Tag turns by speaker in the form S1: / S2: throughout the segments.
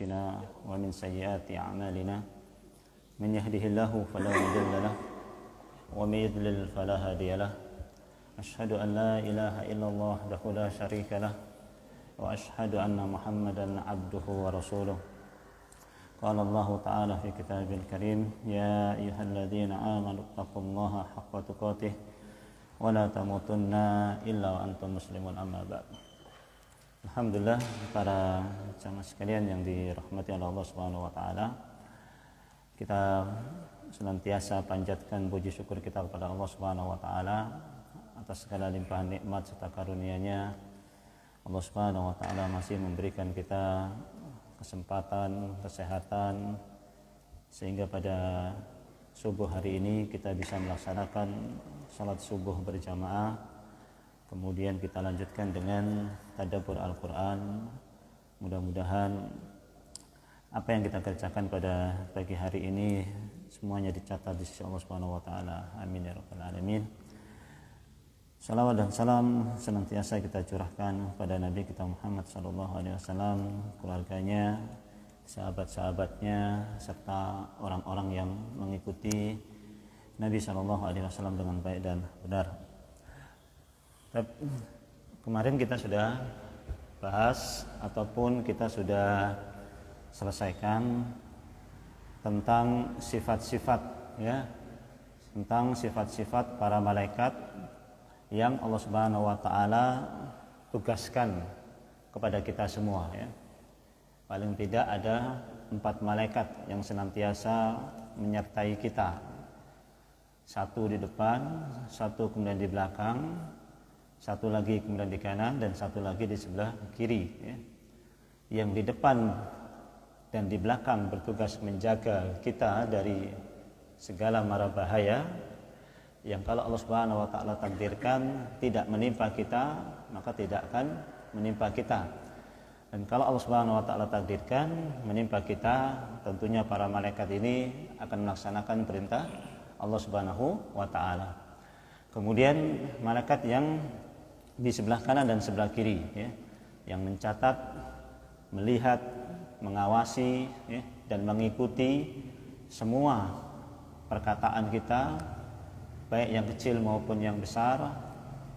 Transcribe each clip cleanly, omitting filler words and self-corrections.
S1: أنفسنا ومن سيئات أعمالنا من يهده الله فلا مضل له ومن يضلل فلا هادي له أشهد أن لا إله إلا الله وحده لا شريك له وأشهد أن محمدا عبده ورسوله قال الله تعالى في كتابه الكريم يا أيها الذين آمنوا اتقوا الله حق تقاته ولا تموتن إلا وأنتم مسلمون أما بعد. Alhamdulillah, para jamaah sekalian yang dirahmati oleh Allah Subhanahu wa taala. Kita senantiasa panjatkan puji syukur kita kepada Allah Subhanahu wa taala atas segala limpahan nikmat serta karunia-Nya. Allah Subhanahu wa taala masih memberikan kita kesempatan, kesehatan sehingga pada subuh hari ini kita bisa melaksanakan salat subuh berjamaah. Kemudian kita lanjutkan dengan tadabbur Al-Quran. Mudah-mudahan apa yang kita kerjakan pada pagi hari ini semuanya dicatat di sisi Allah Subhanahu wa taala. Amin ya rabbal alamin. Salawat dan salam senantiasa kita curahkan pada Nabi kita Muhammad sallallahu alaihi wasallam, keluarganya, sahabat-sahabatnya serta orang-orang yang mengikuti Nabi sallallahu alaihi wasallam dengan baik dan benar. Kemarin kita sudah bahas ataupun kita sudah selesaikan tentang sifat-sifat, ya, tentang sifat-sifat para malaikat yang Allah Subhanahu wa taala tugaskan kepada kita semua, ya. Paling tidak ada 4 malaikat yang senantiasa menyertai kita. 1 di depan, 1 kemudian di belakang, 1 lagi kemudian di kanan, dan 1 lagi di sebelah kiri, ya. Yang di depan dan di belakang bertugas menjaga kita dari segala mara bahaya yang kalau Allah Subhanahu wa taala takdirkan tidak menimpa kita, maka tidak akan menimpa kita. Dan kalau Allah Subhanahu wa taala takdirkan menimpa kita, tentunya para malaikat ini akan melaksanakan perintah Allah Subhanahu wa taala. Kemudian malaikat yang di sebelah kanan dan sebelah kiri, ya, yang mencatat, melihat, mengawasi, ya, dan mengikuti semua perkataan kita, baik yang kecil maupun yang besar,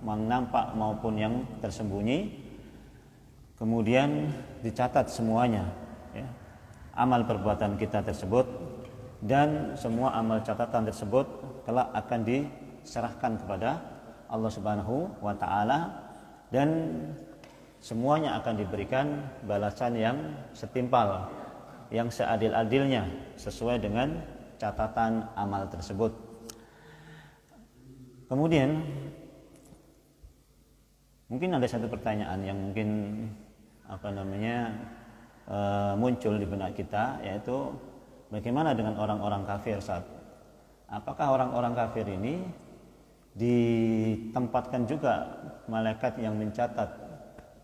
S1: yang nampak maupun yang tersembunyi. Kemudian dicatat semuanya, ya, amal perbuatan kita tersebut, dan semua amal catatan tersebut kelak akan diserahkan kepada Allah Subhanahu wa taala, dan semuanya akan diberikan balasan yang setimpal, yang seadil-adilnya sesuai dengan catatan amal tersebut. Kemudian mungkin ada satu pertanyaan yang mungkin muncul di benak kita, yaitu bagaimana dengan orang-orang kafir saat? Apakah orang-orang kafir ini ditempatkan juga malaikat yang mencatat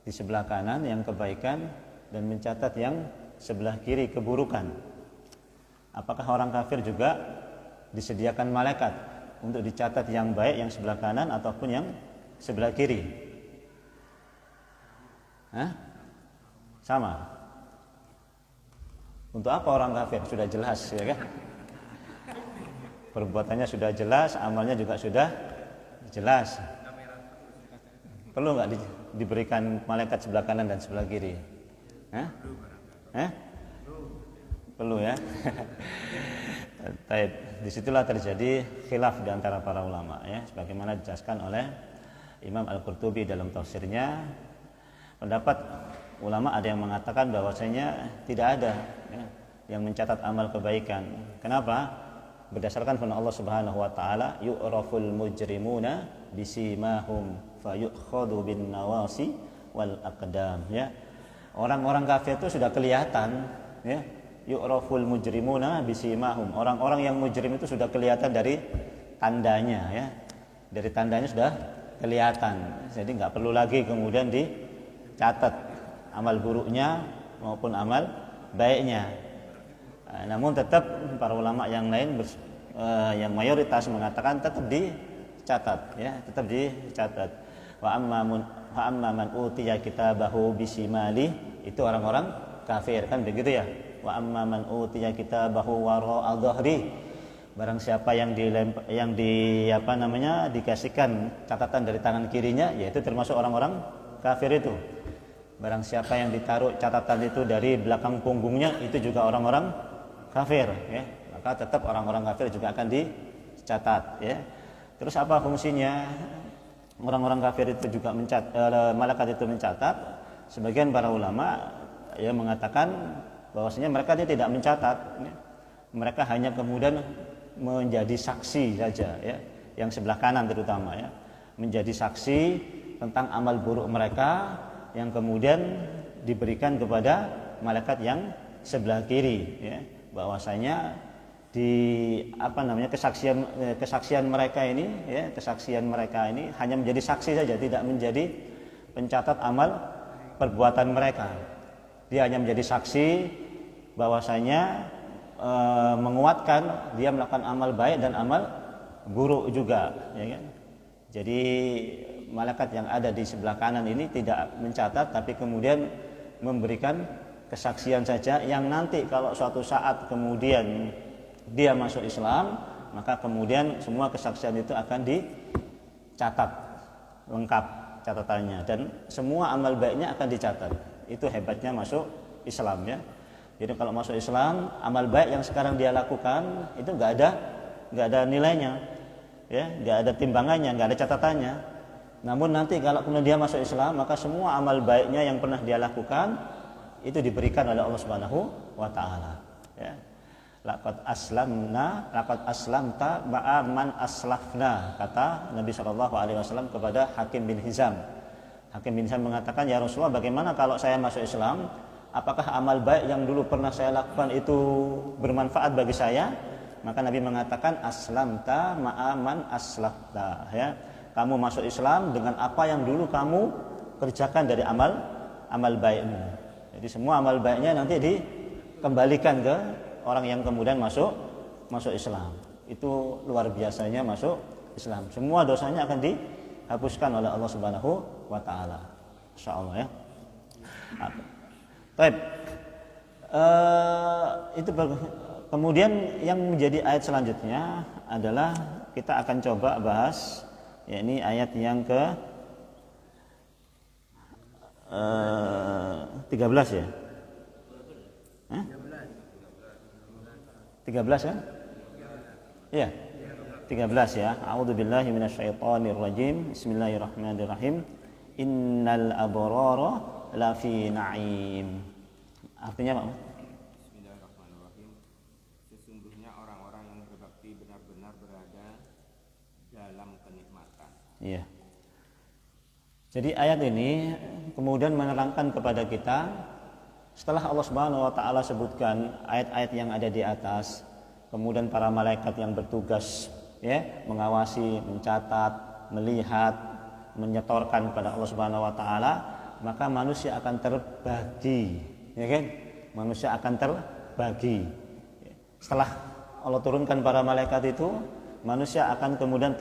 S1: di sebelah kanan yang kebaikan dan mencatat yang sebelah kiri keburukan? Apakah orang kafir juga disediakan malaikat untuk dicatat yang baik yang sebelah kanan ataupun yang sebelah kiri? Sama. Untuk apa orang kafir? Sudah jelas, ya kan? Perbuatannya sudah jelas, amalnya juga sudah jelas. Perlu nggak diberikan malaikat sebelah kanan dan sebelah kiri? Perlu, ya. Disitulah terjadi khilaf di antara para ulama, ya, sebagaimana dijelaskan oleh Imam Al-Qurtubi dalam tafsirnya. Pendapat ulama ada yang mengatakan bahwasanya tidak ada, ya, yang mencatat amal kebaikan. Kenapa? Berdasarkan firman Allah Subhanahu wa taala, yu'raful mujrimuna bisimahum fayu'khadhu bin nawasi wal aqdam, ya. Orang-orang kafir itu sudah kelihatan, ya. Yu'raful mujrimuna bisimahum. Orang-orang yang mujrim itu sudah kelihatan dari tandanya, ya. Dari tandanya sudah kelihatan. Jadi enggak perlu lagi kemudian dicatat amal buruknya maupun amal baiknya. Namun tetap para ulama yang lain yang mayoritas mengatakan tetap dicatat, ya, tetap dicatat. Wa amma man utiya kitabahu bisimali, itu orang-orang kafir, kan begitu ya. Wa amma man utiya kitabahu wara'a dhahri, barang siapa yang dikasihkan catatan dari tangan kirinya, yaitu termasuk orang-orang kafir itu. Barang siapa yang ditaruh catatan itu dari belakang punggungnya, itu juga orang-orang kafir, ya. Maka tetap orang-orang kafir juga akan dicatat, ya. Terus apa fungsinya orang-orang kafir itu juga malaikat itu mencatat? Sebagian para ulama ya mengatakan bahwasanya mereka tidak mencatat, ya. Mereka hanya kemudian menjadi saksi saja, ya. Yang sebelah kanan terutama, ya, menjadi saksi tentang amal buruk mereka yang kemudian diberikan kepada malaikat yang sebelah kiri, ya. Bahwasanya kesaksian mereka ini, ya, kesaksian mereka ini hanya menjadi saksi saja, tidak menjadi pencatat amal perbuatan mereka. Dia hanya menjadi saksi bahwasanya menguatkan dia melakukan amal baik dan amal buruk juga, ya kan? Jadi malaikat yang ada di sebelah kanan ini tidak mencatat, tapi kemudian memberikan kesaksian saja, yang nanti kalau suatu saat kemudian dia masuk Islam, maka kemudian semua kesaksian itu akan dicatat lengkap catatannya, dan semua amal baiknya akan dicatat. Itu hebatnya masuk Islam, ya. Jadi kalau masuk Islam, amal baik yang sekarang dia lakukan itu nggak ada nilainya, ya, nggak ada timbangannya, nggak ada catatannya. Namun nanti kalau kemudian dia masuk Islam, maka semua amal baiknya yang pernah dia lakukan itu diberikan oleh Allah Subhanahu wa taala, ya. Laqad aslamta ma'a man aslafna, kata Nabi SAW kepada Hakim bin Hizam. Hakim bin Hizam mengatakan, ya Rasulullah, bagaimana kalau saya masuk Islam? Apakah amal baik yang dulu pernah saya lakukan itu bermanfaat bagi saya? Maka Nabi mengatakan, aslamta ma'a man aslafta, ya. Kamu masuk Islam dengan apa yang dulu kamu kerjakan dari amal baikmu. Jadi semua amal baiknya nanti dikembalikan ke orang yang kemudian masuk Islam. Itu luar biasanya masuk Islam. Semua dosanya akan dihapuskan oleh Allah Subhanahu wa taala. Insyaallah, ya. Baik. Kemudian yang menjadi ayat selanjutnya adalah kita akan coba bahas, yakni ayat yang ke 13, ya. 13 kan? Iya. 13, ya. A'udzubillahi minasyaitonirrajim. Bismillahirrahmanirrahim. Innal abrara lafi na'im. Artinya apa?
S2: Bismillahirrahmanirrahim. Sesungguhnya orang-orang yang berbakti benar-benar berada dalam kenikmatan.
S1: Iya. Jadi ayat ini kemudian menerangkan kepada kita, setelah Allah Subhanahu wa taala sebutkan ayat-ayat yang ada di atas, kemudian para malaikat yang bertugas, ya, mengawasi, mencatat, melihat, menyetorkan kepada Allah Subhanahu wa taala, maka manusia akan terbagi, ya kan? Manusia akan terbagi. Setelah Allah turunkan para malaikat itu, manusia akan kemudian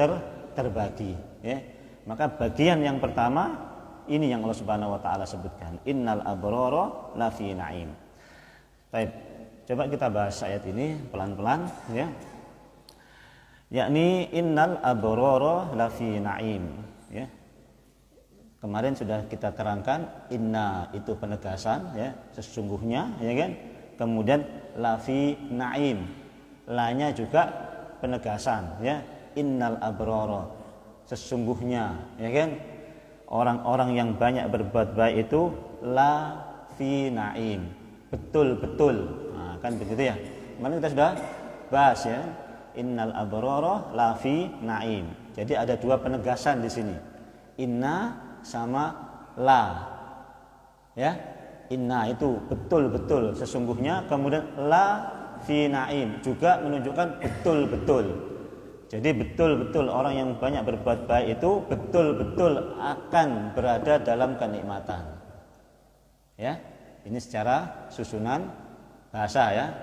S1: terbagi, ya. Maka bagian yang pertama ini yang Allah Subhanahu wa taala sebutkan, innal abrara lafi na'im. Baik, coba kita bahas ayat ini pelan-pelan, ya. Yakni innal abrara lafi na'im, ya. Kemarin sudah kita terangkan, inna itu penegasan, ya, sesungguhnya, ya kan. Kemudian lafi na'im, la-nya juga penegasan, ya. Innal abrara, sesungguhnya, ya kan. Orang-orang yang banyak berbuat baik itu la fi na'im, betul-betul. Nah, kan begitu, ya. Kemarin kita sudah bahas, ya. Innal abrara la fi na'im. Jadi ada dua penegasan di sini. Inna sama la. Ya. Inna itu betul-betul sesungguhnya, kemudian la fi na'im juga menunjukkan betul-betul. Jadi betul-betul orang yang banyak berbuat baik itu betul-betul akan berada dalam kenikmatan. Ya, ini secara susunan bahasa, ya.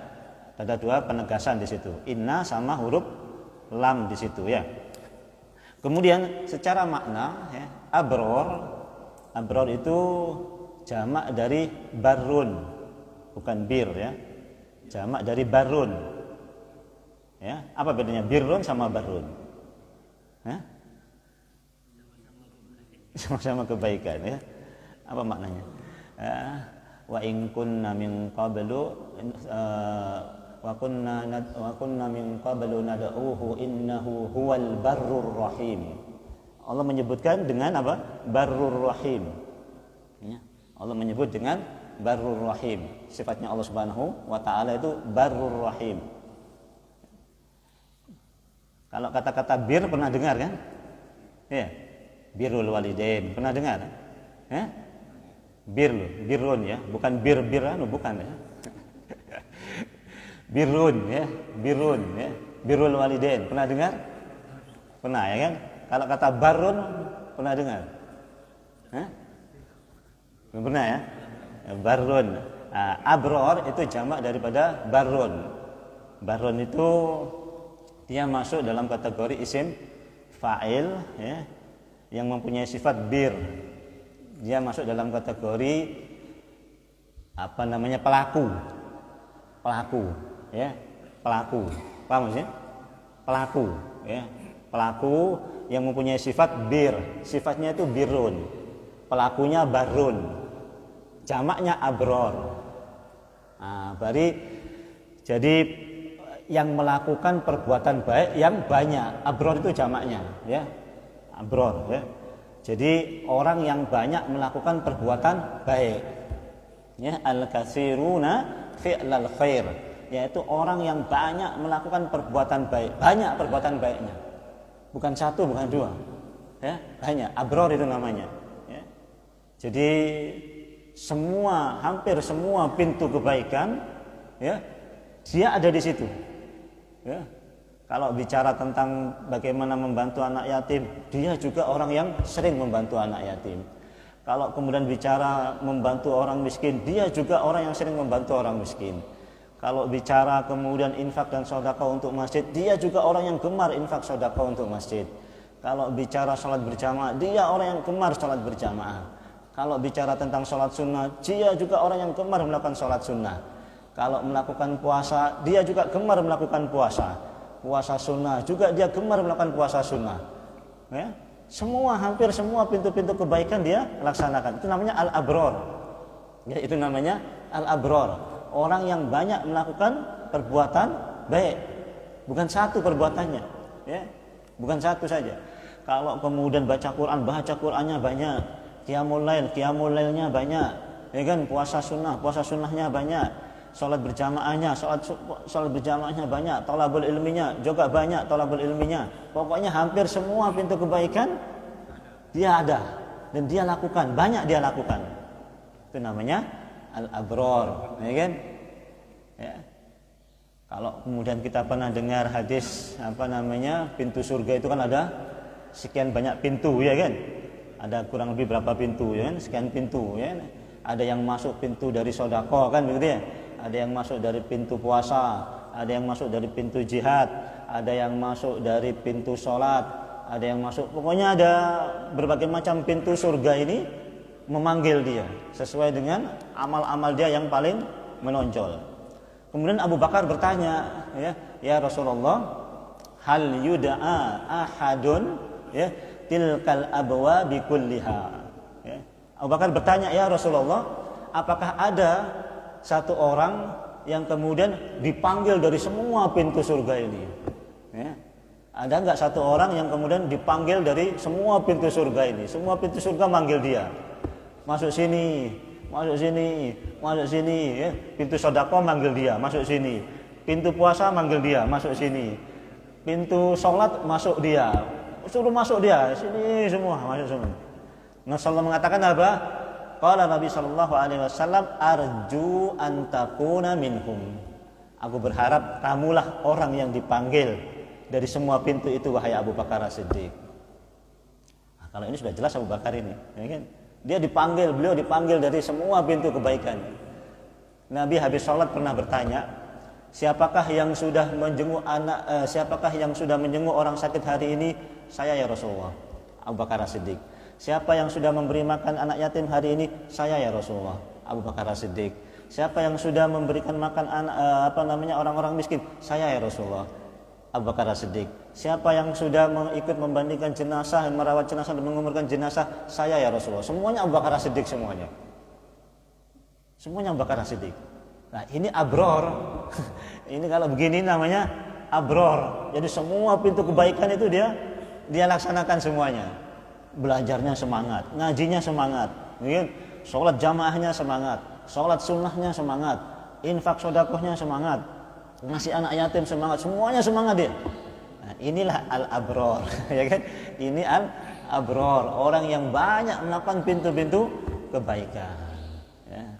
S1: Ada dua penegasan di situ. Inna sama huruf lam di situ, ya. Kemudian secara makna, ya, abror itu jamak dari barun. bukan bir ya. Jamak dari barun. Ya, apa bedanya birrun sama barun? Hah? Sama-sama kebaikan ya. Apa maknanya? Wa in kunna min qablu wa kunna min qablu nad'uhu innahu huwal barrur rahim. Allah menyebutkan dengan apa? Barrur rahim. Ya. Allah menyebut dengan barrur rahim. Sifatnya Allah Subhanahu wa taala itu barrur rahim. Kalau kata-kata bir pernah dengar kan? Ya. Birrul walidain pernah dengar? Ya? Birrun ya, bukan bir-biran, bukan ya. Birrun ya, birrul walidain pernah dengar? Pernah ya kan? Kalau kata barun pernah dengar? Hah? Belum pernah ya? Barun. Abror itu jamak daripada barun. Barun itu dia masuk dalam kategori isim fa'il ya, yang mempunyai sifat bir. Dia masuk dalam kategori apa namanya pelaku ya, pelaku, paham maksudnya? Pelaku ya, pelaku yang mempunyai sifat bir, sifatnya itu birun, pelakunya barun, jamaknya abror. Jadi yang melakukan perbuatan baik yang banyak, abror itu jamaknya ya, abror ya. Jadi orang yang banyak melakukan perbuatan baik ya, al-katsiruna fi'lal khair, yaitu orang yang banyak melakukan perbuatan baik, banyak perbuatan baiknya, bukan satu bukan dua ya, banyak, abror itu namanya ya. Jadi hampir semua pintu kebaikan ya, dia ada di situ ya. Kalau bicara tentang bagaimana membantu anak yatim, dia juga orang yang sering membantu anak yatim. Kalau kemudian bicara membantu orang miskin, dia juga orang yang sering membantu orang miskin. Kalau bicara kemudian infak dan sedekah untuk masjid, dia juga orang yang gemar infak sedekah untuk masjid. Kalau bicara sholat berjamaah, dia orang yang gemar sholat berjamaah. Kalau bicara tentang sholat sunnah, dia juga orang yang gemar melakukan sholat sunnah. Kalau melakukan puasa, dia juga gemar melakukan puasa. Puasa sunnah juga dia gemar melakukan puasa sunnah ya. Hampir semua pintu-pintu kebaikan dia laksanakan. Itu namanya al-abror ya, itu namanya al-abror, orang yang banyak melakukan perbuatan baik, bukan satu perbuatannya ya, bukan satu saja. Kalau kemudian baca Qur'annya banyak, qiyamul lailnya banyak ya kan, puasa sunnahnya banyak, sholat berjamaahnya banyak, thalabul ilminya juga banyak, pokoknya hampir semua pintu kebaikan dia ada dan dia lakukan, banyak dia lakukan. Itu namanya al-abror ya kan ya. Kalau kemudian kita pernah dengar hadis pintu surga itu kan ada sekian banyak pintu ya kan, ada kurang lebih berapa pintu ya kan, sekian pintu ya. Ada yang masuk pintu dari sedekah kan begitu ya, ada yang masuk dari pintu puasa, ada yang masuk dari pintu jihad, ada yang masuk dari pintu sholat, ada yang masuk, pokoknya ada berbagai macam pintu surga ini memanggil dia sesuai dengan amal-amal dia yang paling menonjol. Kemudian Abu Bakar bertanya ya Rasulullah, hal yud'a ahadun ya tilkal abwabi kulliha ya. Abu Bakar bertanya, ya Rasulullah, apakah ada satu orang yang kemudian dipanggil dari semua pintu surga ini ya? Ada enggak satu orang yang kemudian dipanggil dari semua pintu surga ini? Semua pintu surga manggil dia, masuk sini ya. Pintu sedekah manggil dia, masuk sini. Pintu puasa manggil dia, masuk sini. Pintu sholat masuk dia, suruh masuk dia, sini semua, masuk semua. Rasulullah mengatakan apa? Qala Nabi sallallahu alaihi wasallam, arju an takuna minhum. Aku berharap kamulah orang yang dipanggil dari semua pintu itu, wahai Abu Bakar As-Siddiq. Nah, kalau ini sudah jelas Abu Bakar ini, ya kan? Beliau dipanggil dari semua pintu kebaikan. Nabi habis sholat pernah bertanya, siapakah yang sudah menjenguk orang sakit hari ini? Saya ya Rasulullah. Abu Bakar As-Siddiq. Siapa yang sudah memberi makan anak yatim hari ini? Saya ya Rasulullah. Abu Bakar As-Siddiq. Siapa yang sudah memberikan makan orang-orang miskin? Saya ya Rasulullah. Abu Bakar As-Siddiq. Siapa yang sudah ikut membandingkan jenazah, merawat jenazah dan menguburkan jenazah? Saya ya Rasulullah. Semuanya Abu Bakar As-Siddiq semuanya. Semuanya Abu Bakar As-Siddiq. Nah, ini abror. Ini kalau begini namanya abror. Jadi semua pintu kebaikan itu dia laksanakan semuanya. Belajarnya semangat, ngajinya semangat, sholat jamaahnya semangat, sholat sunnahnya semangat, infak sodakohnya semangat, ngasih anak yatim semangat, semuanya semangat dia. Nah, inilah al-abror, ya kan? Ini al-abror, orang yang banyak melakukan pintu-pintu kebaikan. Ya.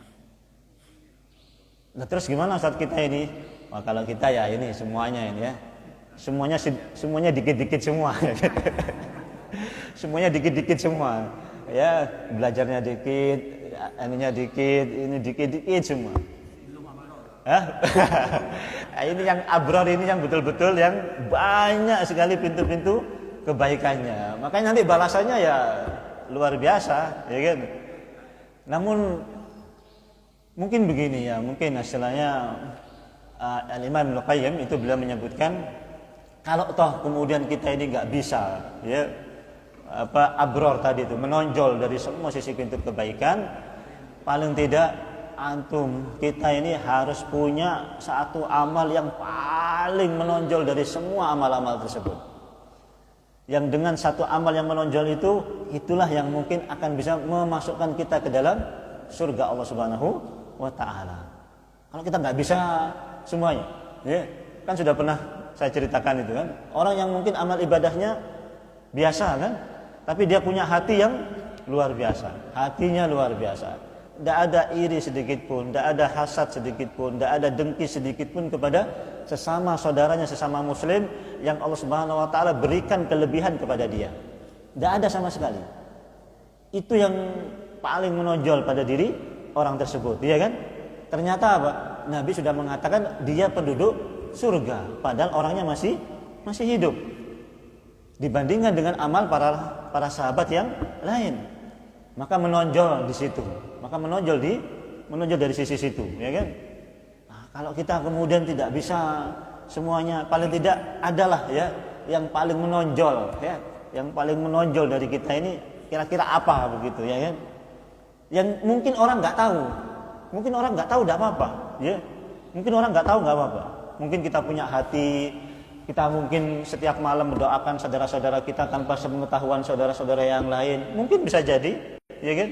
S1: Nah, terus gimana saat kita ini? Wah, kalau kita ya ini semuanya ini ya, semuanya dikit-dikit semua. Semuanya dikit-dikit semua. Ya, belajarnya dikit, ininya dikit, ini dikit-dikit semua. Ini yang abror, ini yang betul-betul yang banyak sekali pintu-pintu kebaikannya. Makanya nanti balasannya ya luar biasa, ya kan? Namun mungkin begini ya, mungkin istilahnya Al-Imam Ibnu Qayyim itu beliau menyebutkan kalau toh kemudian kita ini nggak bisa, ya abror tadi itu menonjol dari semua sisi pintu kebaikan, paling tidak antum kita ini harus punya satu amal yang paling menonjol dari semua amal-amal tersebut. Yang dengan satu amal yang menonjol itu, itulah yang mungkin akan bisa memasukkan kita ke dalam surga Allah Subhanahu wa taala. Kalau kita nggak bisa semuanya, ya, kan sudah pernah saya ceritakan itu kan. Orang yang mungkin amal ibadahnya biasa kan, tapi dia punya hati yang luar biasa. Hatinya luar biasa. Tidak ada iri sedikit pun, tidak ada hasad sedikit pun, tidak ada dengki sedikit pun kepada sesama saudaranya, sesama muslim yang Allah Subhanahu wa taala berikan kelebihan kepada dia. Tidak ada sama sekali. Itu yang paling menonjol pada diri orang tersebut, ya kan? Ternyata apa? Nabi sudah mengatakan dia penduduk surga, padahal orangnya masih hidup. Dibandingkan dengan amal para sahabat yang lain, maka menonjol di situ, maka menonjol dari sisi situ, ya kan? Nah, kalau kita kemudian tidak bisa semuanya, paling tidak adalah ya yang paling menonjol, ya, yang paling menonjol dari kita ini kira-kira apa begitu, ya kan? Yang mungkin orang nggak tahu, tidak apa-apa, ya. Mungkin orang nggak tahu, nggak apa-apa. Mungkin kita punya hati. Kita mungkin setiap malam mendoakan saudara-saudara kita tanpa sepengetahuan saudara-saudara yang lain. Mungkin bisa jadi, ya kan?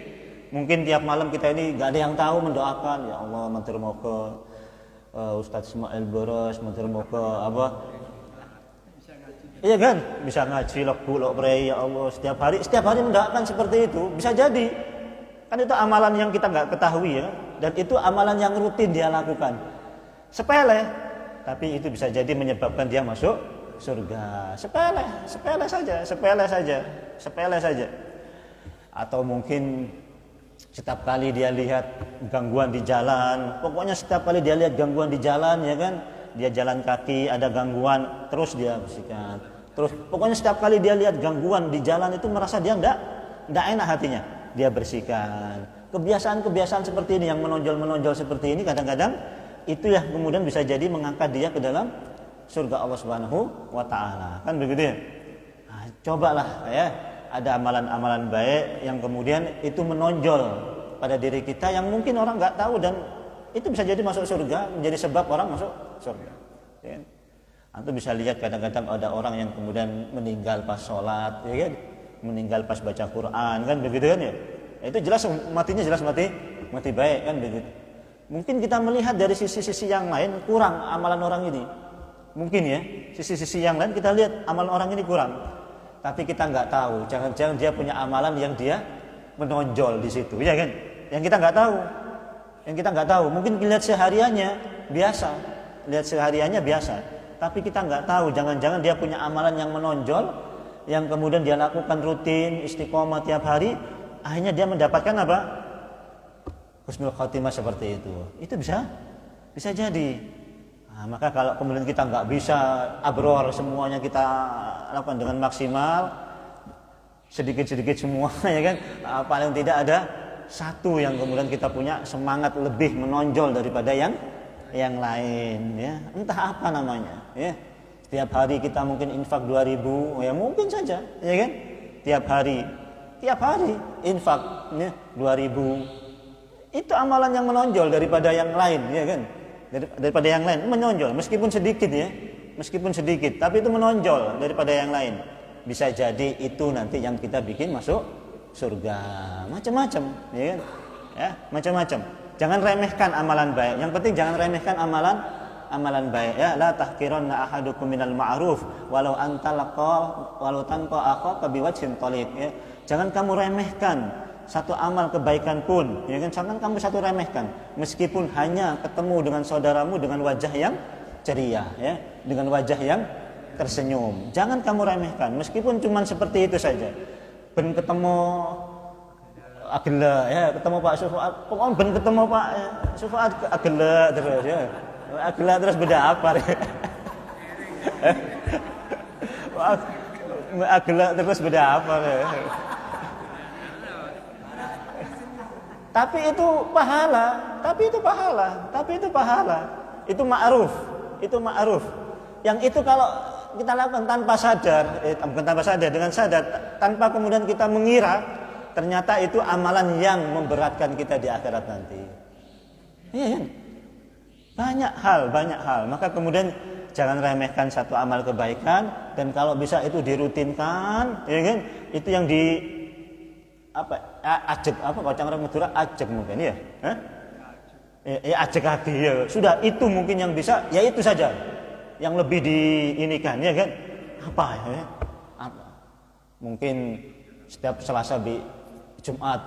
S1: Mungkin tiap malam kita ini gak ada yang tahu mendoakan, ya Allah matur moga Ustadz Ismail Boros, matur moga apa? Iya kan? Bisa ngaji lok prei, ya Allah setiap hari mendoakan seperti itu, bisa jadi. Kan itu amalan yang kita nggak ketahui ya, dan itu amalan yang rutin dia lakukan. Sepele, tapi itu bisa jadi menyebabkan dia masuk surga. Sepele saja. Atau mungkin setiap kali dia lihat gangguan di jalan, pokoknya setiap kali dia lihat gangguan di jalan, ya kan, dia jalan kaki ada gangguan, terus dia bersihkan. Terus pokoknya setiap kali dia lihat gangguan di jalan itu merasa dia enggak enak hatinya, dia bersihkan. Kebiasaan-kebiasaan seperti ini yang menonjol seperti ini kadang-kadang itu yang kemudian bisa jadi mengangkat dia ke dalam surga Allah Subhanahu wa taala. Kan begitu ya? Nah, cobalah ya, ada amalan-amalan baik yang kemudian itu menonjol pada diri kita yang mungkin orang enggak tahu, dan itu bisa jadi masuk surga, menjadi sebab orang masuk surga. Ya. Antum bisa lihat kadang-kadang ada orang yang kemudian meninggal pas sholat, ya kan? Meninggal pas baca Quran, kan begitu kan ya? Itu jelas matinya mati baik, kan begitu. Mungkin kita melihat dari sisi-sisi yang lain kurang amalan orang ini. Mungkin ya, sisi-sisi yang lain kita lihat amalan orang ini kurang. Tapi kita nggak tahu, jangan-jangan dia punya amalan yang dia menonjol di situ, ya kan? Yang kita nggak tahu. Mungkin lihat sehariannya biasa. Tapi kita nggak tahu, jangan-jangan dia punya amalan yang menonjol, yang kemudian dia lakukan rutin, istiqomah tiap hari, akhirnya dia mendapatkan apa? Husnul khotimah seperti itu. Itu bisa jadi. Nah, maka kalau kemudian kita nggak bisa abror semuanya kita lakukan dengan maksimal, sedikit-sedikit semua, ya kan? Paling tidak ada satu yang kemudian kita punya semangat lebih menonjol daripada yang lain, ya. Entah apa namanya, ya. Setiap hari kita mungkin infak 2.000, ya mungkin saja, ya kan? Tiap hari infak, ya, 2.000. Itu amalan yang menonjol daripada yang lain, ya kan? Daripada yang lain menonjol, meskipun sedikit, ya. Meskipun sedikit, tapi itu menonjol daripada yang lain. Bisa jadi itu nanti yang kita bikin masuk surga. Macam-macam, ya kan? Ya, macam-macam. Jangan remehkan amalan baik. Yang penting jangan remehkan amalan baik, ya. La tahqiranna ahadukum minal ma'ruf walau tanqa akhaka biwajhin thaliq, ya. Jangan kamu remehkan satu amal kebaikan pun, ya kan? Jangan kamu satu remehkan, meskipun hanya ketemu dengan saudaramu dengan wajah yang ceria, ya, dengan wajah yang tersenyum. Jangan kamu remehkan, meskipun cuma seperti itu saja. Ben ketemu agela, ya, ketemu Pak Sufuad, pokoknya ben ketemu Pak Sufuad agela terus, ya. Agela terus beda apa? Agela terus beda apa? Ya. Tapi itu pahala. Itu ma'ruf. Yang itu kalau kita lakukan tanpa sadar, bukan tanpa sadar, dengan sadar, tanpa kemudian kita mengira, ternyata itu amalan yang memberatkan kita di akhirat nanti. Iya kan? Banyak hal. Maka kemudian jangan remehkan satu amal kebaikan, dan kalau bisa itu dirutinkan, ya kan? Itu yang ajek kalau orang Madura ajek mungkin, ya. Ya ajek hati, ya. Sudah, itu mungkin yang bisa, ya itu saja. Yang lebih diinikan, ya kan? Apa ya? Mungkin setiap Selasa Jumat,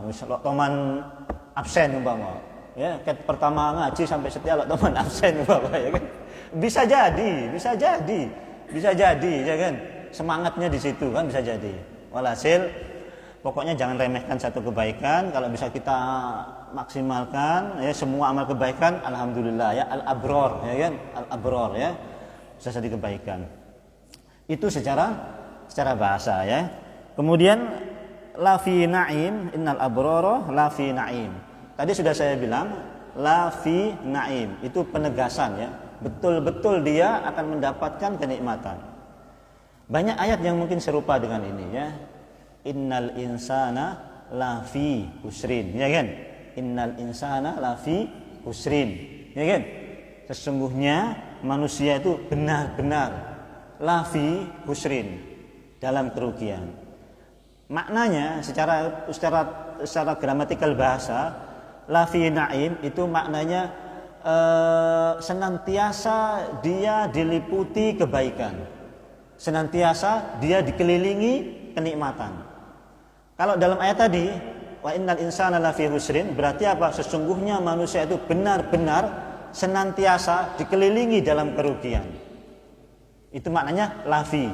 S1: misalnya teman absen umpama, ya, pertama ngaji sampai setiap teman absen umpama, ya kan? Bisa jadi, ya kan? Semangatnya di situ kan bisa jadi. Walhasil, pokoknya jangan remehkan satu kebaikan. Kalau bisa kita maksimalkan, ya, semua amal kebaikan, alhamdulillah, ya, al-abror, ya kan? Al-abror, ya, bisa jadi kebaikan. Itu secara bahasa, ya. Kemudian la fi na'im, innal abrara la fi na'im. Tadi sudah saya bilang la fi na'im, itu penegasan, ya. Betul-betul dia akan mendapatkan kenikmatan. Banyak ayat yang mungkin serupa dengan ini, ya. Innal insana lafi husrin, ya kan? Innal insana lafi husrin, ya kan? Sesungguhnya manusia itu benar-benar lafi husrin, dalam kerugian. Maknanya secara gramatikal bahasa, lafi naim itu maknanya senantiasa dia diliputi kebaikan, senantiasa dia dikelilingi kenikmatan. Kalau dalam ayat tadi, wa innal insana lafi husrin, berarti apa? Sesungguhnya manusia itu benar-benar senantiasa dikelilingi dalam kerugian. Itu maknanya lafi,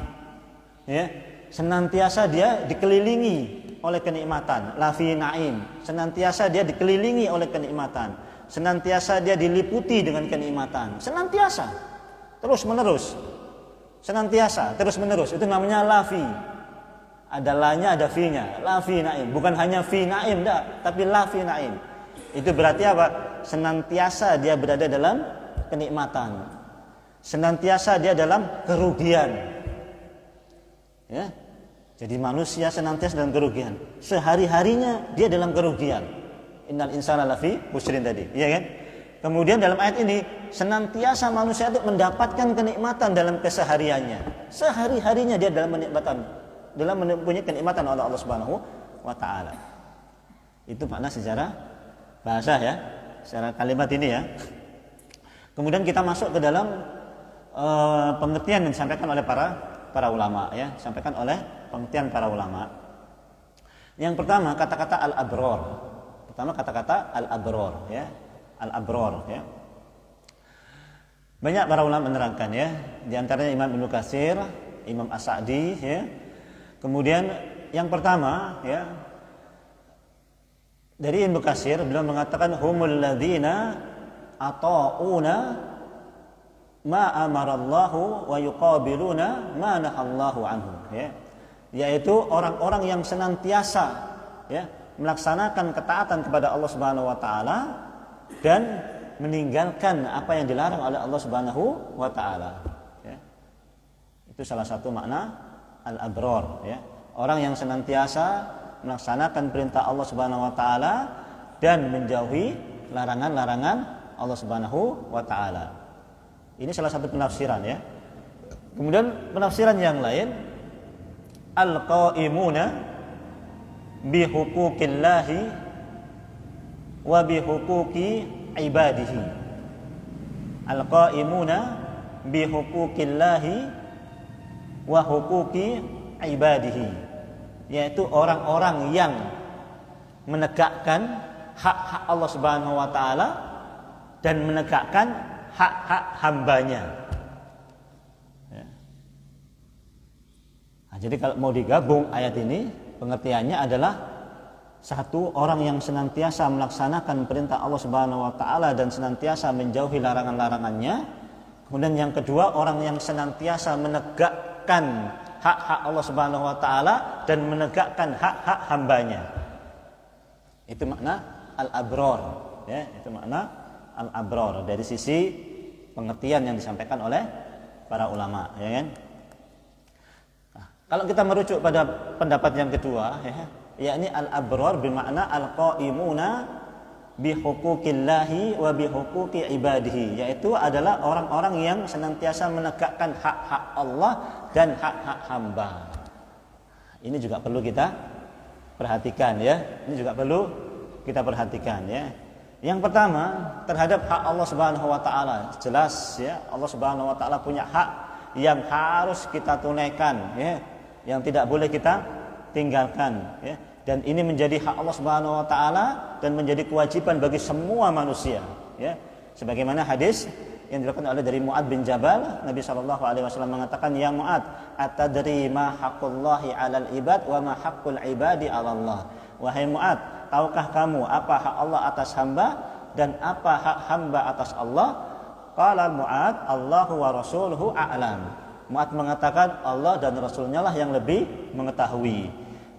S1: ya. Senantiasa dia dikelilingi oleh kenikmatan, lafi naim. Senantiasa dia dikelilingi oleh kenikmatan, senantiasa dia diliputi dengan kenikmatan, senantiasa, terus menerus, senantiasa, terus menerus. Itu namanya lafi. Ada la-nya, ada fi-nya. La fi naim, bukan hanya fi naim, enggak, tapi la fi naim. Itu berarti apa? Senantiasa dia berada dalam kenikmatan, senantiasa dia dalam kerugian, ya. Jadi manusia senantiasa dalam kerugian, sehari-harinya dia dalam kerugian. Innal insana lafi husrin tadi, ya kan? Kemudian dalam ayat ini, senantiasa manusia itu mendapatkan kenikmatan dalam kesehariannya. Sehari-harinya dia dalam kenikmatan, dalam mempunyai kenikmatan oleh Allah Subhanahu wa taala. Itu makna secara bahasa, ya, secara kalimat ini, ya. Kemudian kita masuk ke dalam pengertian yang disampaikan oleh para ulama, ya, disampaikan oleh pengertian para ulama. Yang pertama kata-kata al-abror. Ya. Al-abror, ya. Banyak para ulama menerangkan, ya. Di antaranya Imam Ibnu Katsir, Imam As-Sa'di, ya. Kemudian yang pertama, ya, dari Ibnu Katsir beliau mengatakan humul ladzina ata'una ma amarallahu wa yuqabiluna ma nahallahu anhu, ya. Yaitu orang-orang yang senantiasa, ya, melaksanakan ketaatan kepada Allah Subhanahu wa taala dan meninggalkan apa yang dilarang oleh Allah Subhanahu wa taala, ya. Itu salah satu makna al-abrar, ya. Orang yang senantiasa melaksanakan perintah Allah Subhanahu wa taala dan menjauhi larangan-larangan Allah Subhanahu wa taala. Ini salah satu penafsiran, ya. Kemudian penafsiran yang lain, al-qaimuna bi huquqillahi wa bi huquqi ibadihi. Al-qaimuna bi huquqillahi wa huquqi ibadihi, yaitu orang-orang yang menegakkan hak-hak Allah Subhanahu wa taala dan menegakkan hak-hak hambanya, ya. Nah, jadi kalau mau digabung ayat ini, pengertiannya adalah satu, orang yang senantiasa melaksanakan perintah Allah Subhanahu wa taala dan senantiasa menjauhi larangan-larangannya. Kemudian yang kedua, orang yang senantiasa menegakkan hak-hak Allah Subhanahu wa taala dan menegakkan hak-hak hambanya. Itu makna al-abrar, ya, itu makna al-abrar dari sisi pengertian yang disampaikan oleh para ulama, ya kan? Nah, kalau kita merujuk pada pendapat yang kedua, ya, yakni al-abrar bermakna al-qaimuna bi huquqillahi wa bi huquqi ibadihi, yaitu adalah orang-orang yang senantiasa menegakkan hak-hak Allah dan hak-hak hamba. Ini juga perlu kita perhatikan, ya. Ini juga perlu kita perhatikan, ya. Yang pertama, terhadap hak Allah Subhanahu wa taala, jelas, ya, Allah Subhanahu wa taala punya hak yang harus kita tunaikan, ya, yang tidak boleh kita tinggalkan, ya. Dan ini menjadi hak Allah Subhanahu wa taala dan menjadi kewajiban bagi semua manusia, ya. Sebagaimana hadis yang diriwayatkan oleh dari Mu'adz bin Jabal, Nabi sallallahu alaihi wasallam mengatakan, "Ya Mu'adz, atadri ma haqqullahi 'alal ibad wa ma haqqul ibadi 'alallah?" Wahai Mu'adz, tahukah kamu apa hak Allah atas hamba dan apa hak hamba atas Allah? Qala Mu'adz, Allahu wa rasuluhu a'lam. Mu'adz mengatakan, Allah dan Rasulnya lah yang lebih mengetahui.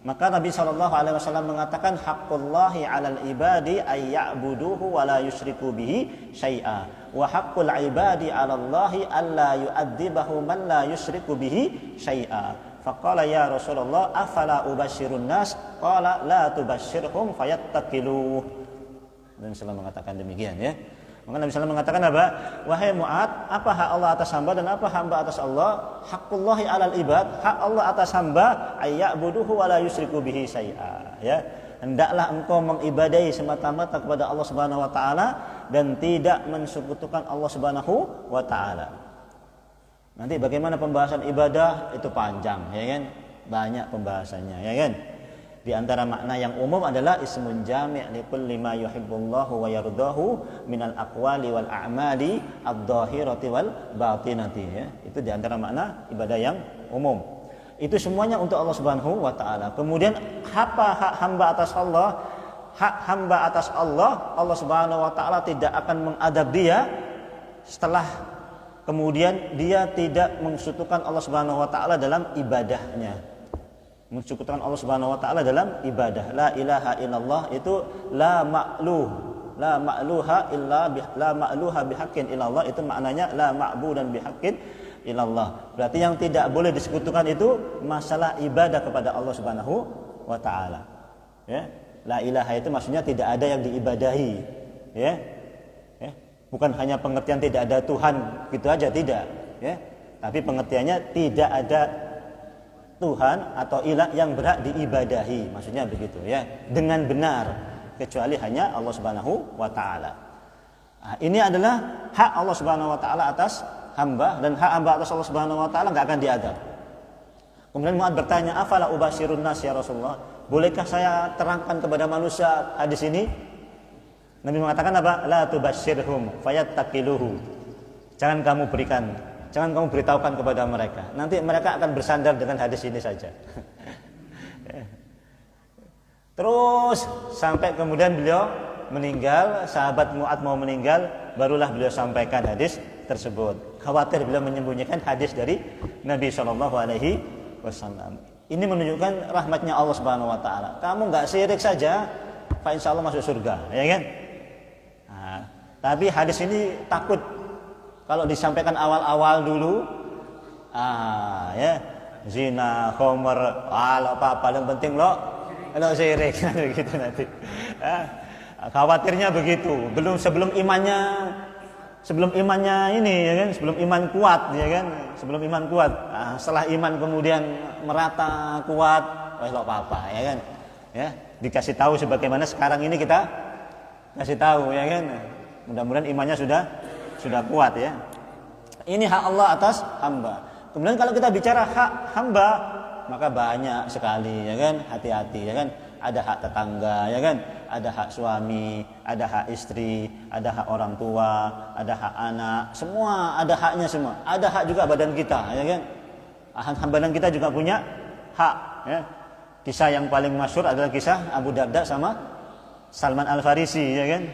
S1: Maka Nabi SAW mengatakan, haqqullahi 'alal ibadi ay ya'buduhu wa la yusyriku bihi syai'a, wa haqqul ibadi 'alallahi alla yu'adzibahu man la yusyriku bihi syai'a. Faqala ya Rasulullah, afala ubashirun nas? Qala la tubashirhum fayattaqilu. Nabi SAW mengatakan demikian, ya. Maka Nabi SAW mengatakan apa? Wahai Mu'adz, apa hak Allah atas hamba dan apa hamba atas Allah? Haqqullahi 'alal ibad, hak Allah atas hamba, ayya'buduhu wa la yusyriku bihi syai'a, ya. Hendaklah engkau mengibadahi semata-mata kepada Allah Subhanahu wa taala dan tidak mensekutukan Allah Subhanahu wa taala. Nanti bagaimana pembahasan ibadah itu panjang, ya kan? Banyak pembahasannya, ya kan? Di antara makna yang umum adalah ismun jami' li kulli ma yuhibbullahu wa yardahu minal aqwali wal a'mali adh-dhahirati wal batinati, ya. Itu di antara makna ibadah yang umum. Itu semuanya untuk Allah Subhanahu wa taala. Kemudian apa hak hamba atas Allah? Hak hamba atas Allah, Allah Subhanahu wa taala tidak akan mengadab dia setelah kemudian dia tidak mensekutukan Allah Subhanahu wa taala dalam ibadahnya. Mensekutukan Allah Subhanahu wa taala dalam ibadah. La ilaha illallah itu la ma'luha bihaqqin illallah, itu maknanya la ma'budan bihaqqin illallah. Berarti yang tidak boleh disekutukan itu masalah ibadah kepada Allah Subhanahu wa taala, ya. La ilaha itu maksudnya tidak ada yang diibadahi, ya. Bukan hanya pengertian tidak ada Tuhan gitu aja, tidak, ya. Tapi pengertiannya tidak ada Tuhan atau ilah yang berhak diibadahi, maksudnya begitu, ya, dengan benar, kecuali hanya Allah Subhanahu wa taala. Nah, ini adalah hak Allah Subhanahu wa taala atas hamba, dan hak hamba atas Allah Subhanahu wa taala enggak akan diadab. Kemudian Mu'adz bertanya, afala ubashirun nas ya Rasulullah? Bolehkah saya terangkan kepada manusia hadis ini? Nabi mengatakan apa? La tubashirhum fayattaqiluhu. Jangan kamu beritahukan kepada mereka. Nanti mereka akan bersandar dengan hadis ini saja. Terus sampai kemudian beliau meninggal, sahabat Mu'adz mau meninggal, barulah beliau sampaikan hadis tersebut. Khawatir beliau menyembunyikan hadis dari Nabi SAW. Ini menunjukkan rahmatnya Allah Subhanahu wa taala. Kamu enggak syirik saja, fa insyaallah masuk surga, ya kan? Nah, tapi hadis ini takut kalau disampaikan awal-awal dulu, ya, zina, khamr, apa yang penting lo syirik gitu nanti. Khawatirnya begitu. Sebelum imannya ini, ya kan, sebelum iman kuat, ya kan, sebelum iman kuat. Setelah iman kemudian merata kuat, lo apa, ya kan, ya, dikasih tahu sebagaimana sekarang ini kita kasih tahu, ya kan. Mudah-mudahan imannya sudah kuat, ya. Ini hak Allah atas hamba. Kemudian kalau kita bicara hak hamba, maka banyak sekali, ya kan, hati-hati, ya kan. Ada hak tetangga, ya kan, ada hak suami, ada hak istri, ada hak orang tua, ada hak anak, semua ada haknya semua. Ada hak juga badan kita, ya kan. Badan kita juga punya hak, ya. Kisah yang paling masyhur adalah kisah Abu Darda sama Salman Al-Farisi, ya kan.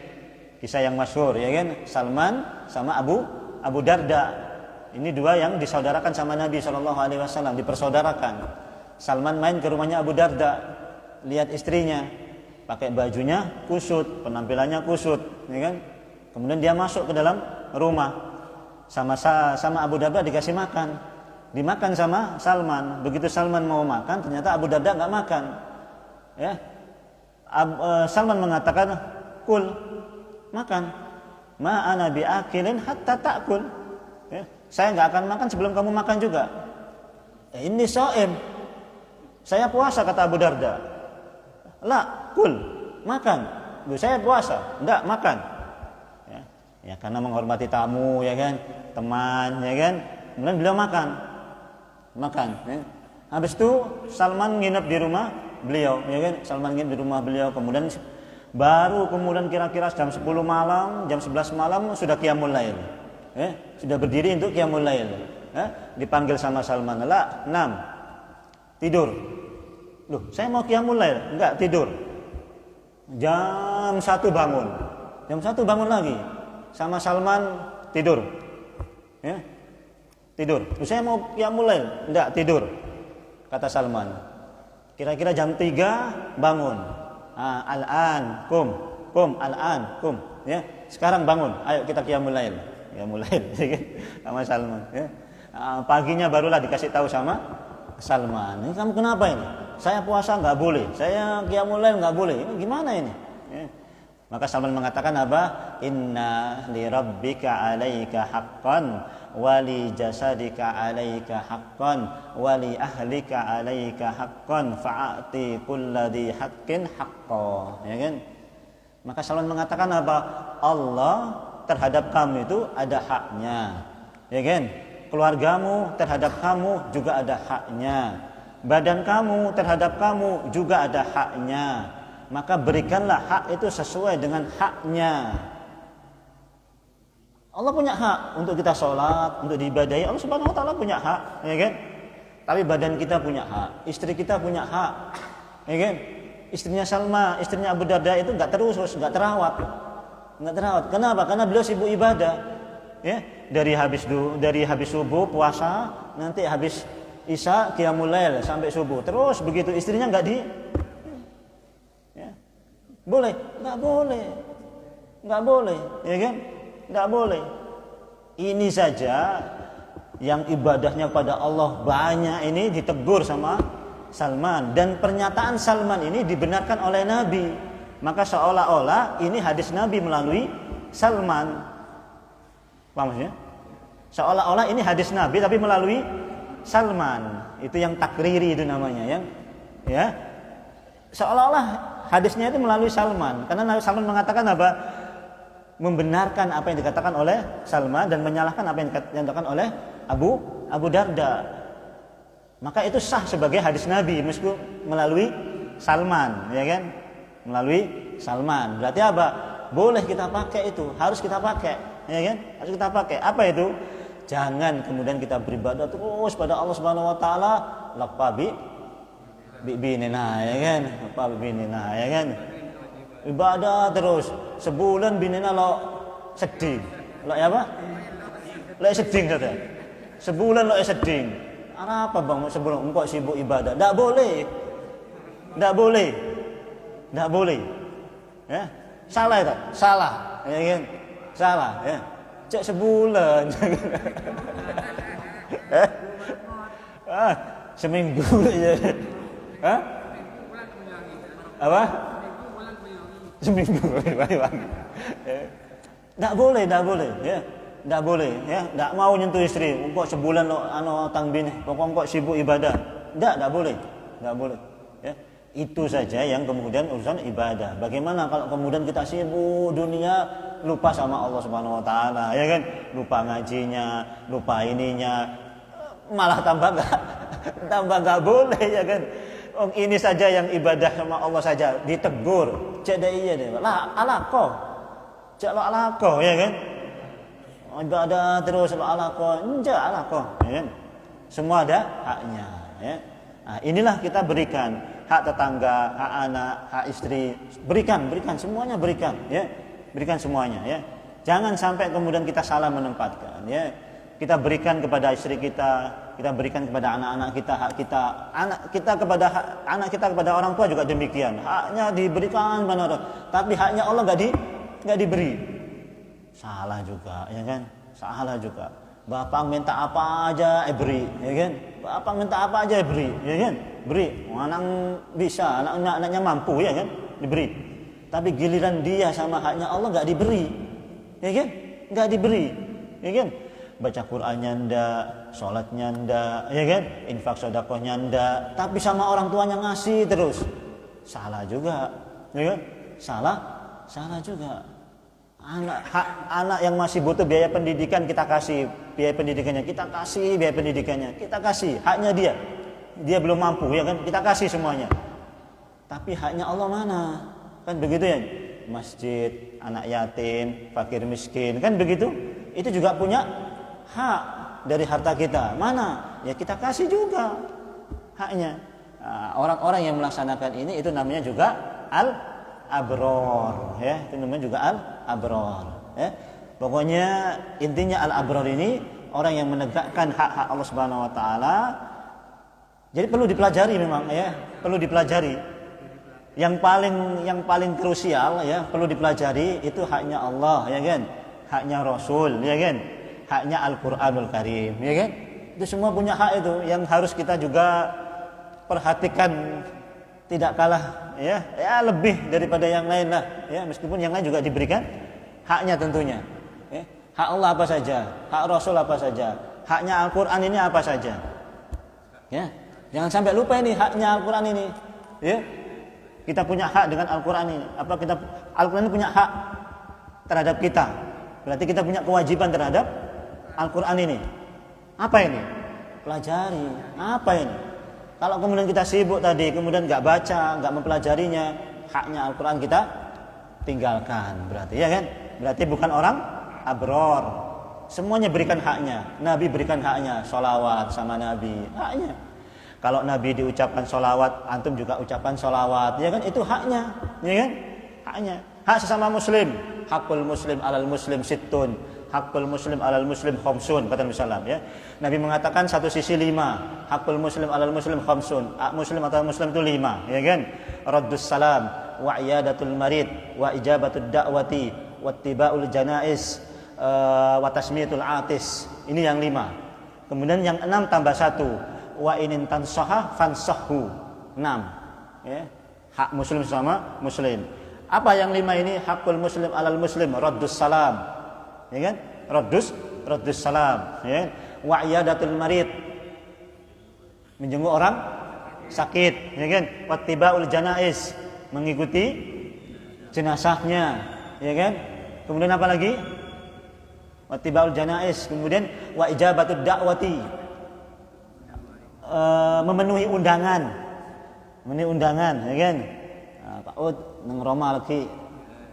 S1: Kisah yang masyhur, ya kan, Salman sama Abu Darda. Ini dua yang disaudarakan sama Nabi SAW, dipersaudarakan. Salman main ke rumahnya Abu Darda, lihat istrinya pakai bajunya kusut, penampilannya kusut, ya kan. Kemudian dia masuk ke dalam rumah, sama Abu Darda dikasih makan, dimakan sama Salman. Begitu Salman mau makan, ternyata Abu Darda nggak makan, ya. Salman mengatakan, kul, makan, ma ana biakilin hatta ta'kul, ya. Saya nggak akan makan sebelum kamu makan juga. Ini shaim, saya puasa, kata Abu Darda. La, kul, makan. Saya puasa, enggak makan. Ya, karena menghormati tamu, ya kan, teman, ya kan. Kemudian beliau makan. Ya. Habis itu Salman nginep di rumah beliau, ya kan. Salman nginep di rumah beliau. Kemudian kira-kira jam 10 malam, jam 11 malam sudah qiyamul lail. Ya, sudah berdiri untuk qiyamul lail. Ya, dipanggil sama Salman, la, 6, tidur. Loh, saya mau qiyamul lail, enggak, tidur. Jam 1 bangun. Jam 1 bangun lagi. Sama Salman tidur. Ya. Tidur. Loh, saya mau qiyamul lail, enggak, tidur. Kata Salman. Kira-kira jam 3 bangun. Al-an kum, al-an kum, ya. Sekarang bangun, ayo kita qiyamul lail. Qiyamul lail, sama Salman, ya. Paginya barulah dikasih tahu sama Salman. Ini kamu kenapa ini? Saya puasa nggak boleh, saya qiyamul lail nggak boleh. Ini gimana ini? Ya. Maka Salman mengatakan apa? Inna li rabbika 'alaika haqqan wa li jasadika 'alaika haqqan wa li ahlika 'alaika haqqan fa'ati kulladzi haqqin haqqo. Ya kan? Maka Salman mengatakan apa? Allah terhadap kamu itu ada haknya. Ya kan? Keluargamu terhadap kamu juga ada haknya. Badan kamu terhadap kamu juga ada haknya. Maka berikanlah hak itu sesuai dengan haknya. Allah punya hak untuk kita sholat, untuk diibadahi. Allah Subhanahu wa taala punya hak, ya kan? Tapi badan kita punya hak, istri kita punya hak, ya kan? Istrinya Salma, istrinya Abu Darda itu enggak enggak terawat. Kenapa? Karena beliau sibuk ibadah. Ya, dari habis subuh puasa, nanti habis Isya qiyamul lail sampai subuh. Terus begitu, istrinya enggak ya. Boleh? Enggak boleh, ya kan? Enggak boleh. Ini saja yang ibadahnya pada Allah banyak ini ditegur sama Salman, dan pernyataan Salman ini dibenarkan oleh Nabi. Maka seolah-olah ini hadis Nabi melalui Salman. Paham maksudnya? Seolah-olah ini hadis Nabi tapi melalui Salman. Itu yang takriri itu namanya, yang ya. Seolah-olah hadisnya itu melalui Salman, karena Nabi Salman mengatakan apa? Membenarkan apa yang dikatakan oleh Salman dan menyalahkan apa yang dikatakan oleh Abu Darda. Maka itu sah sebagai hadis Nabi meskipun melalui Salman, ya kan? Melalui Salman. Berarti apa? Boleh kita pakai itu, harus kita pakai, ya kan? Harus kita pakai. Apa itu? Jangan kemudian kita beribadah terus pada Allah Subhanahu wa taala laqabi binina, ya kan? Laqabi binina, ya kan? Ibadah terus sebulan binina lo sedih. Lo ya apa? Lo sedih saja. Sebulan lo sedih. Apa bang sebelum engkau sibuk ibadah? Tak boleh. Tak boleh. Tak boleh. Ya. Salah tak? Salah. Ya kan? Salah, ya. Cek sebulan. Seminggu aja. Hah? Apa? Seminggu. Tak boleh, tak boleh, ya. Tak boleh, ya. Tak mau nyentuh istri. Engkau sebulan lo tang bini. Pokok engkau sibuk ibadah. Tak boleh. Tak boleh. Ya. Itu saja yang kemudian urusan ibadah. Bagaimana kalau kemudian kita sibuk dunia, lupa sama Allah Subhanahu wa taala, ya kan? Lupa ngajinya, lupa ininya. Malah tambah enggak boleh, ya kan? Oh, ini saja yang ibadah sama Allah saja ditegur. Cek dah iya deh. Lah alaqo. Cek lo alaqo, ya kan? Ibadah terus lo alaqo, enggak alaqo, ya kan? Semua ada haknya, ya. Nah, inilah kita berikan hak tetangga, hak anak, hak istri, berikan semuanya berikan, ya. Berikan semuanya, ya. Jangan sampai kemudian kita salah menempatkan, ya. Kita berikan kepada istri kita berikan kepada anak-anak kita, hak kita, anak kita kepada orang tua juga demikian. Haknya diberikan benar, tapi haknya Allah enggak diberi. Salah juga, ya kan? Salah juga. Bapak minta apa aja beri, ya kan? Bapak minta apa aja beri, ya kan? Beri. Anak bisa, anaknya mampu, ya kan? Diberi. Tapi giliran dia sama haknya Allah enggak diberi. Ya kan? Enggak diberi. Ya kan? Baca Qur'annya ndak, salatnya ndak, ya kan? Infak sedekahnya ndak, tapi sama orang tuanya ngasih terus. Salah juga. Ya kan? Salah juga. Anak yang masih butuh biaya pendidikan kita kasih biaya pendidikannya, kita kasih haknya dia belum mampu, ya kan, kita kasih semuanya. Tapi haknya Allah mana, kan begitu ya? Masjid, anak yatim, fakir miskin, kan begitu. Itu juga punya hak dari harta kita, mana ya kita kasih juga haknya. Orang-orang yang melaksanakan ini itu namanya juga al-abror, ya, itu namanya juga al-abror, ya. Pokoknya intinya al-abror ini orang yang menegakkan hak-hak Allah Subhanahu wa taala. Jadi perlu dipelajari memang, ya, perlu dipelajari. Yang paling krusial, ya, perlu dipelajari itu haknya Allah, ya kan? Haknya Rasul, ya kan? Haknya Al-Qur'anul Karim, ya kan? Itu semua punya hak itu yang harus kita juga perhatikan, tidak kalah, ya lebih daripada yang lain lah, ya, meskipun yang lain juga diberikan haknya tentunya, ya. Hak Allah apa saja, hak Rasul apa saja, haknya Al-Qur'an ini apa saja, ya. Jangan sampai lupa ini haknya Al-Qur'an ini, ya. Kita punya hak dengan Al-Qur'an ini. Al-Qur'an ini punya hak terhadap kita. Berarti kita punya kewajiban terhadap Al-Qur'an ini. Apa ini? Pelajari. Apa ini? Kalau kemudian kita sibuk tadi, kemudian enggak baca, enggak mempelajarinya, haknya Al-Qur'an kita tinggalkan. Berarti, ya kan? Berarti bukan orang abror. Semuanya berikan haknya. Nabi berikan haknya, sholawat sama Nabi, haknya. Kalau Nabi diucapkan sholawat, antum juga ucapkan sholawat, ya kan? Itu haknya, ya kan? Haknya. Hak sesama muslim, hakul muslim alal muslim sittun, hakul muslim alal muslim khamsun, kata Nabi sallallahu alaihi wasallam, ya. Nabi mengatakan satu sisi 5, hakul muslim alal muslim khamsun, hak muslim atau muslim itu 5, ya kan? Raddus salam, wa iyadatul marid, wa ijabatud da'wati, wattiba'ul janaiz, wa tasmiyatul atis. Ini yang 5. Kemudian yang 6 tambah 1. Wa inin tansaha fansahhu, 6, ya. Hak muslim sama muslim. Apa yang 5 ini? Hakul muslim alal muslim, raddus salam, ya kan? Raddus salam, ya. Wa iyadatul marid, menjenguk orang sakit, ya kan? Wattibaul janaiz, mengikuti jenazahnya, ya kan? Kemudian apa lagi? Wattibaul janaiz, kemudian wa ijabatud da'wati, memenuhi undangan, ya kan? Pak Ud nang Roma lagi,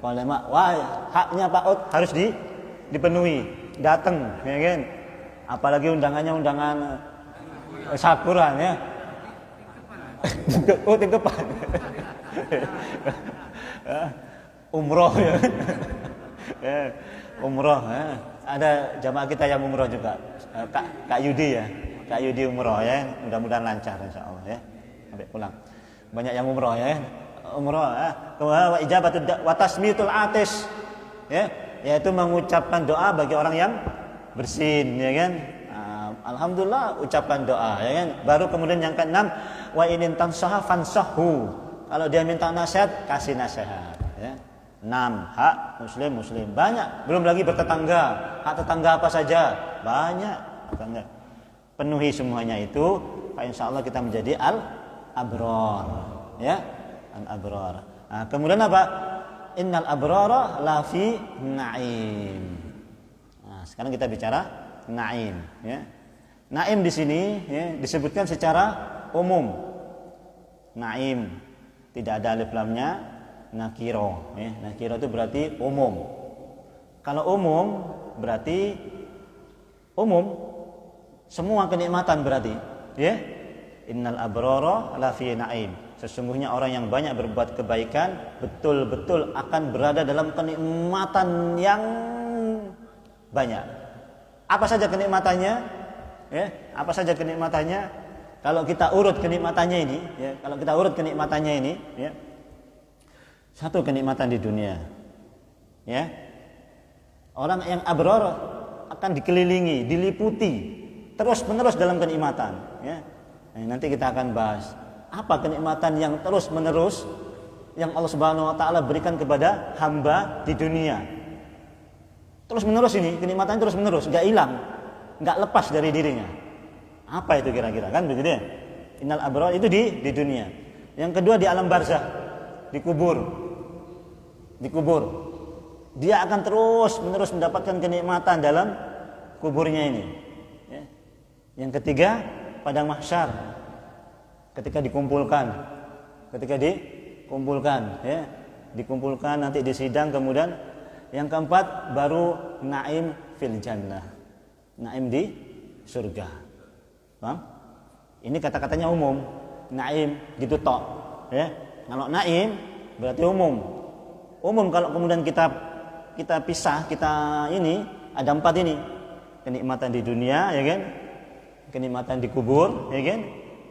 S1: kalau mak, wah haknya Pak Ud harus dipenuhi, datang, ya kan? Apalagi undangannya undangan syukuran, ya. Oh, tingkepan. Umroh, ya. Umroh, ya. Ada jamaah kita yang umroh juga, Kak Yudi, ya. Kak Yudi umroh ya, mudah-mudahan lancar insyaallah ya sampai pulang. Banyak yang umroh ya, umroh wa ijabatud wa tasmitul atis ya, yaitu mengucapkan doa bagi orang yang bersin ya kan. Alhamdulillah ucapan doa ya kan. Baru kemudian yang keenam wa inin tansaha fansahu. Kalau dia minta nasihat, kasih nasihat ya. 6 hak muslim banyak, belum lagi bertetangga, hak tetangga apa saja banyak tetangga. Penuhi semuanya itu, insyaallah kita menjadi al-abrar ya, al-abrar. Nah, kemudian apa? Innal abrara lafi na'im. Nah, sekarang kita bicara na'im ya. Na'im di sini ya, disebutkan secara umum. Na'im tidak ada alif lamnya, nakiro ya. Nakiro itu berarti umum. Kalau umum berarti umum semua kenikmatan berarti ya. Innal abrara lafi na'im. Sesungguhnya orang yang banyak berbuat kebaikan betul-betul akan berada dalam kenikmatan yang banyak. Apa saja kenikmatannya? Ya, apa saja kenikmatannya? Kalau kita urut kenikmatannya ini, ya, kalau kita urut kenikmatannya ini, ya, satu kenikmatan di dunia, ya, orang yang abrar akan dikelilingi, diliputi terus-menerus dalam kenikmatan. Ya. Nah, nanti kita akan bahas apa kenikmatan yang terus-menerus yang Allah Subhanahu Wa Taala berikan kepada hamba di dunia. Terus-menerus ini kenikmatan terus-menerus, nggak hilang. Nggak lepas dari dirinya. Apa itu kira-kira kan begitu ya? Innal abrar itu di dunia. Yang kedua di alam barzakh, dikubur. Dia akan terus-menerus mendapatkan kenikmatan dalam kuburnya ini. Ya. Yang ketiga padang mahsyar, ketika dikumpulkan, ya, dikumpulkan nanti disidang kemudian. Yang keempat baru naim fil jannah. Naim di surga. Paham? Ini kata-katanya umum. Naim gitu tok, ya. Kalau naim berarti umum. Umum kalau kemudian kita pisah, kita ini ada 4 ini. Kenikmatan di dunia, ya kan? Kenikmatan di kubur, ya kan?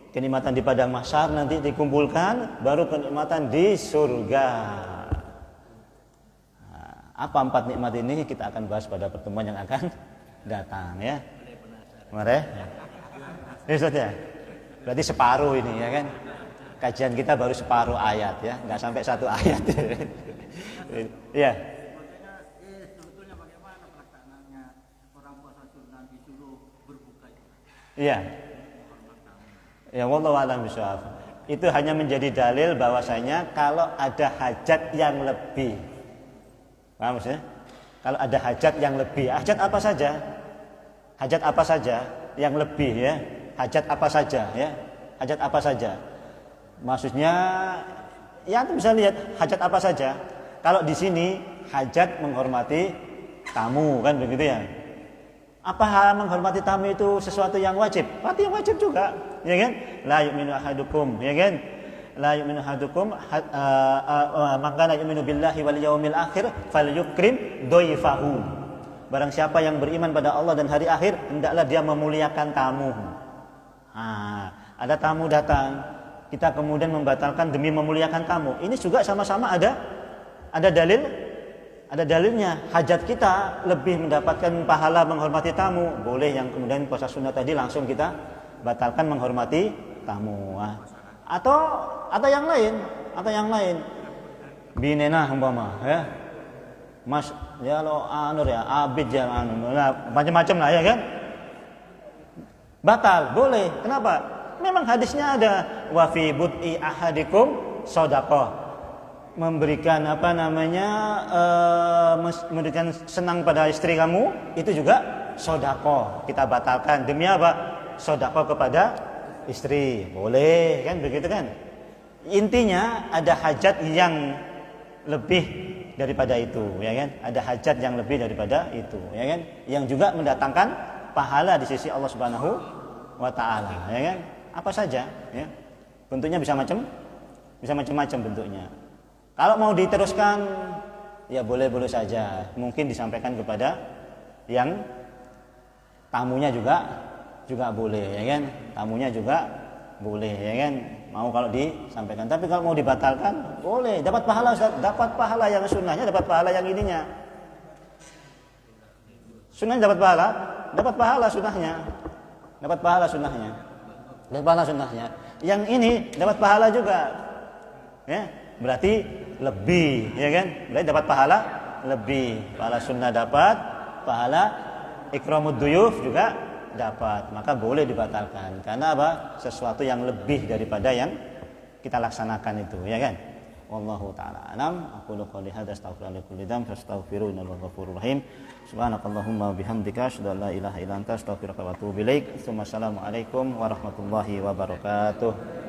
S1: Kenikmatan di padang mahsyar nanti dikumpulkan, baru kenikmatan di surga. Nah, apa 4 nikmat ini kita akan bahas pada pertemuan yang akan datang ya. Mari. Ya. Berarti separuh ini ya kan. Kajian kita baru separuh ayat ya, enggak sampai 1 ayat. Iya.
S3: Sebetulnya bagaimana pelaksanaannya orang puasa sunnah disuruh berbuka itu?
S1: Iya. Ya wallahu a'lam bishawab. Itu hanya menjadi dalil bahwasanya kalau ada hajat yang lebih. Paham maksudnya? Kalau ada hajat yang lebih, hajat apa saja? Hajat apa saja yang lebih ya? Hajat apa saja ya? Hajat apa saja? Maksudnya ya Anda bisa lihat hajat apa saja. Kalau di sini hajat menghormati tamu kan begitu ya? Apa menghormati tamu itu sesuatu yang wajib? Berarti yang wajib juga, ya kan? La yu'minu ahadukum, ya kan? La yu'minu ahadukum maka la yu'minu billahi wal yaumil akhir falyukrim dhaifahu. Barang siapa yang beriman pada Allah dan hari akhir, hendaklah dia memuliakan tamu. Ada tamu datang, kita kemudian membatalkan demi memuliakan tamu. Ini juga sama-sama ada dalilnya. Hajat kita lebih mendapatkan pahala menghormati tamu. Boleh yang kemudian puasa sunnah tadi langsung kita batalkan menghormati tamu. Atau yang lain. Binena umpama ya. Mas ya lo anur ya, abid ya anur. Nah, macam-macam lah ya kan. Batal, boleh. Kenapa? Memang hadisnya ada wa fi bud'i ahadikum shadaqah. Memberikan memberikan senang pada istri kamu itu juga sedekah. Kita batalkan demi apa? Sedekah kepada istri. Boleh kan begitu kan? Intinya ada hajat yang lebih daripada itu, ya kan? Ada hajat yang lebih daripada itu, ya kan? Yang juga mendatangkan pahala di sisi Allah Subhanahu wa taala, ya kan? Apa saja, ya. Bentuknya bisa macam-macam bentuknya. Kalau mau diteruskan, ya boleh-boleh saja. Mungkin disampaikan kepada yang tamunya juga juga boleh, ya kan? Tamunya juga boleh, ya kan? Mau kalau disampaikan. Tapi kalau mau dibatalkan, boleh. Dapat pahala, Ustaz. Dapat pahala yang sunnahnya, dapat pahala yang ininya. Sunnahnya dapat pahala, dapat pahala sunnahnya. Dapat pahala sunnahnya. Dapat pahala sunnahnya. Yang ini dapat pahala juga. Ya, berarti lebih, ya kan? Berarti dapat pahala lebih. Pahala sunnah dapat, pahala ikramud duyuf juga dapat. Maka boleh dibatalkan. Karena apa? Sesuatu yang lebih daripada yang kita laksanakan itu, ya kan? Wallahu ta'ala alam. Aqulu qouli hadza astaghfirullaha li kulli dzamb fastaghfiruhu innahu ghafurur rahim. Subhanakallahumma wa bihamdika asyhadu an la ilaha illa anta astaghfiruka wa atubu ilaik. Assalamualaikum warahmatullahi wabarakatuh.